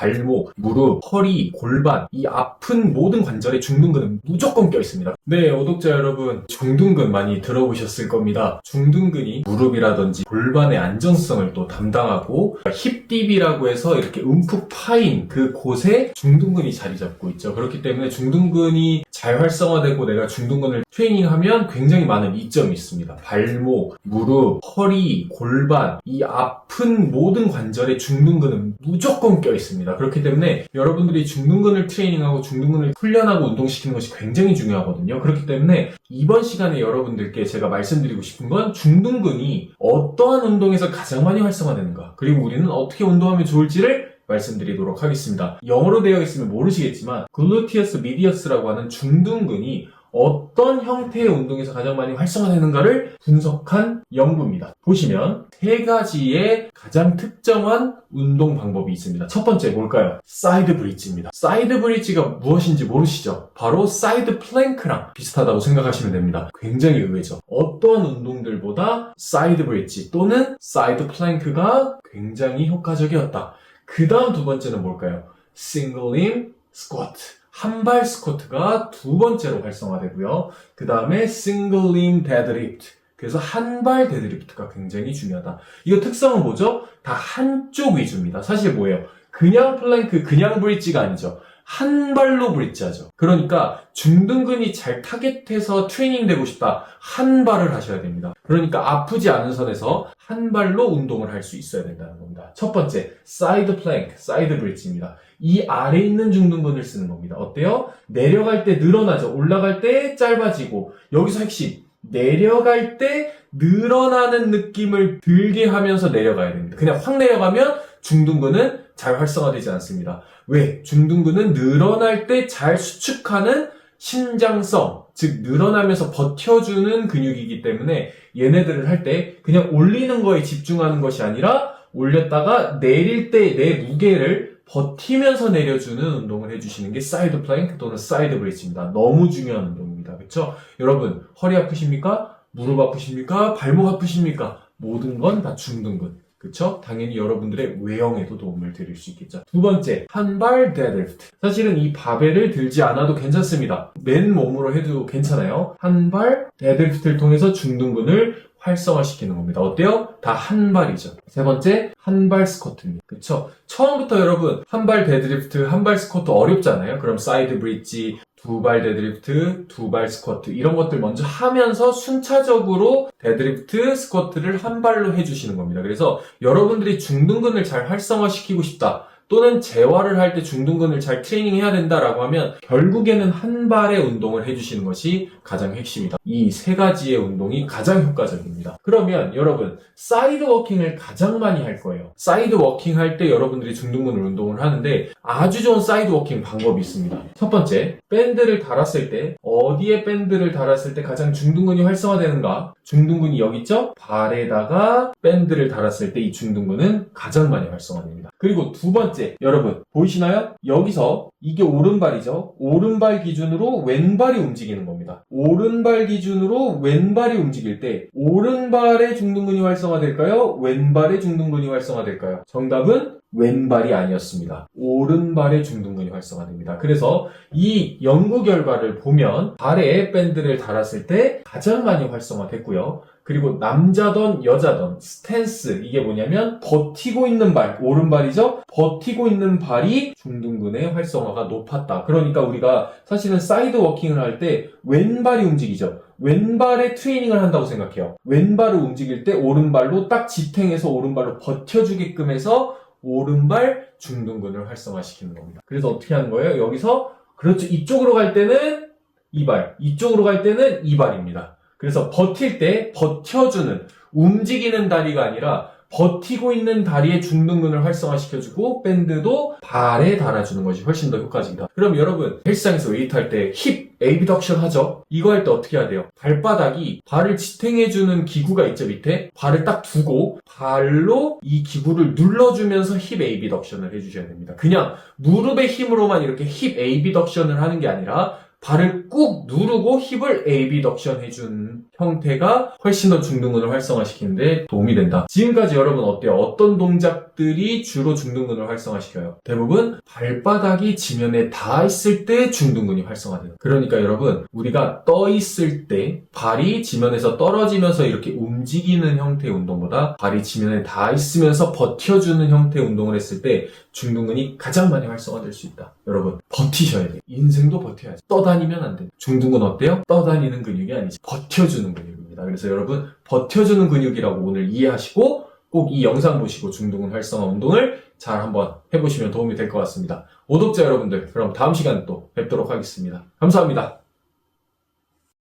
발목, 무릎, 허리, 골반, 이 아픈 모든 관절에 중둔근은 무조건 껴있습니다. 네, 구독자 여러분, 중둔근 많이 들어보셨을 겁니다. 중둔근이 무릎이라든지 골반의 안정성을 또 담당하고 힙딥이라고 해서 이렇게 움푹 파인 그 곳에 중둔근이 자리 잡고 있죠. 그렇기 때문에 중둔근이 잘 활성화되고 내가 중둔근을 트레이닝하면 굉장히 많은 이점이 있습니다. 발목, 무릎, 허리, 골반, 이 아픈 모든 관절에 중둔근은 무조건 껴있습니다. 그렇기 때문에 여러분들이 중둔근을 트레이닝하고 중둔근을 훈련하고 운동시키는 것이 굉장히 중요하거든요. 그렇기 때문에 이번 시간에 여러분들께 제가 말씀드리고 싶은 건 중둔근이 어떠한 운동에서 가장 많이 활성화되는가, 그리고 우리는 어떻게 운동하면 좋을지를 말씀드리도록 하겠습니다. 영어로 되어 있으면 모르시겠지만 글루티어스 미디어스라고 하는 중둔근이 어떤 형태의 운동에서 가장 많이 활성화되는가를 분석한 연구입니다. 보시면 세 가지의 가장 특정한 운동 방법이 있습니다. 첫 번째 뭘까요? 사이드 브릿지입니다. 사이드 브릿지가 무엇인지 모르시죠? 바로 사이드 플랭크랑 비슷하다고 생각하시면 됩니다. 굉장히 의외죠. 어떠한 운동들보다 사이드 브릿지 또는 사이드 플랭크가 굉장히 효과적이었다. 그 다음 두 번째는 뭘까요? 싱글 림 스쿼트. 한발 스쿼트가 두 번째로 활성화되고요. 그 다음에 싱글 림 데드리프트. 그래서 한발 데드리프트가 굉장히 중요하다. 이거 특성은 뭐죠? 다 한쪽 위주입니다. 사실 뭐예요? 그냥 플랭크, 그냥 브릿지가 아니죠. 한 발로 브릿지 하죠. 그러니까 중둔근이 잘 타겟해서 트레이닝 되고 싶다. 한 발을 하셔야 됩니다. 그러니까 아프지 않은 선에서 한 발로 운동을 할 수 있어야 된다는 겁니다. 첫 번째, 사이드 플랭크, 사이드 브릿지입니다. 이 아래 있는 중둔근을 쓰는 겁니다. 어때요? 내려갈 때 늘어나죠. 올라갈 때 짧아지고, 여기서 핵심, 내려갈 때 늘어나는 느낌을 들게 하면서 내려가야 됩니다. 그냥 확 내려가면 중둔근은 잘 활성화되지 않습니다. 왜? 중둔근은 늘어날 때 잘 수축하는 신장성, 즉 늘어나면서 버텨주는 근육이기 때문에 얘네들을 할 때 그냥 올리는 거에 집중하는 것이 아니라 올렸다가 내릴 때 내 무게를 버티면서 내려주는 운동을 해주시는 게 사이드 플랭크 또는 사이드 브릿지입니다. 너무 중요한 운동입니다. 그렇죠? 여러분, 허리 아프십니까? 무릎 아프십니까? 발목 아프십니까? 모든 건 다 중둔근. 그쵸? 당연히 여러분들의 외형에도 도움을 드릴 수 있겠죠. 두 번째, 한발 데드리프트. 사실은 이 바벨을 들지 않아도 괜찮습니다. 맨몸으로 해도 괜찮아요. 한발 데드리프트를 통해서 중둔근을 활성화시키는 겁니다. 어때요? 다 한 발이죠. 세 번째, 한발 스쿼트입니다. 그쵸? 처음부터 여러분, 한발 데드리프트, 한발 스쿼트 어렵잖아요? 그럼 사이드 브릿지, 두발 데드리프트, 두발 스쿼트 이런 것들 먼저 하면서 순차적으로 데드리프트, 스쿼트를 한 발로 해주시는 겁니다. 그래서 여러분들이 중둔근을 잘 활성화시키고 싶다, 또는 재활을 할 때 중둔근을 잘 트레이닝해야 된다라고 하면 결국에는 한 발의 운동을 해주시는 것이 가장 핵심이다. 이 세 가지의 운동이 가장 효과적입니다. 그러면 여러분, 사이드 워킹을 가장 많이 할 거예요. 사이드 워킹 할 때 여러분들이 중둔근을 운동을 하는데 아주 좋은 사이드 워킹 방법이 있습니다. 첫 번째, 밴드를 달았을 때 어디에 밴드를 달았을 때 가장 중둔근이 활성화되는가? 중둔근이 여기 있죠? 발에다가 밴드를 달았을 때 이 중둔근은 가장 많이 활성화됩니다. 그리고 두 번째, 여러분 보이시나요? 여기서 이게 오른발이죠. 오른발 기준으로 왼발이 움직이는 겁니다. 오른발 기준으로 왼발이 움직일 때 오른발의 중둔근이 활성화될까요? 왼발의 중둔근이 활성화될까요? 정답은 왼발이 아니었습니다. 오른발의 중둔근이 활성화됩니다. 그래서 이 연구 결과를 보면 발에 밴드를 달았을 때 가장 많이 활성화됐고요. 그리고 남자든 여자든 스탠스, 이게 뭐냐면 버티고 있는 발, 오른발이죠? 버티고 있는 발이 중둔근의 활성화가 높았다. 그러니까 우리가 사실은 사이드 워킹을 할 때 왼발이 움직이죠. 왼발의 트레이닝을 한다고 생각해요. 왼발을 움직일 때 오른발로 딱 지탱해서 오른발로 버텨주게끔 해서 오른발 중둔근을 활성화시키는 겁니다. 그래서 어떻게 하는 거예요? 여기서 그렇죠. 이쪽으로 갈 때는 이 발, 이쪽으로 갈 때는 이 발입니다. 그래서 버틸 때 버텨주는, 움직이는 다리가 아니라 버티고 있는 다리의 중둔근을 활성화시켜주고 밴드도 발에 달아주는 것이 훨씬 더 효과적이다. 그럼 여러분, 헬스장에서 웨이트 할 때 힙 에이비덕션 하죠? 이거 할 때 어떻게 해야 돼요? 발바닥이 발을 지탱해주는 기구가 있죠, 밑에? 발을 딱 두고 발로 이 기구를 눌러주면서 힙 에이비덕션을 해주셔야 됩니다. 그냥 무릎의 힘으로만 이렇게 힙 에이비덕션을 하는 게 아니라 발을 꾹 누르고 힙을 에이비덕션 해준 형태가 훨씬 더 중둔근을 활성화시키는데 도움이 된다. 지금까지 여러분 어때요? 어떤 동작 발바닥들이 주로 중둔근을 활성화시켜요. 대부분 발바닥이 지면에 닿아 있을 때 중둔근이 활성화돼요. 그러니까 여러분, 우리가 떠 있을 때 발이 지면에서 떨어지면서 이렇게 움직이는 형태의 운동보다 발이 지면에 닿아 있으면서 버텨주는 형태의 운동을 했을 때 중둔근이 가장 많이 활성화될 수 있다. 여러분, 버티셔야 돼요. 인생도 버텨야지. 떠다니면 안 돼요. 중둔근 어때요? 떠다니는 근육이 아니지. 버텨주는 근육입니다. 그래서 여러분, 버텨주는 근육이라고 오늘 이해하시고 꼭 이 영상 보시고 중둔근 활성화 운동을 잘 한번 해보시면 도움이 될 것 같습니다. 오독자 여러분들, 그럼 다음 시간에 또 뵙도록 하겠습니다. 감사합니다.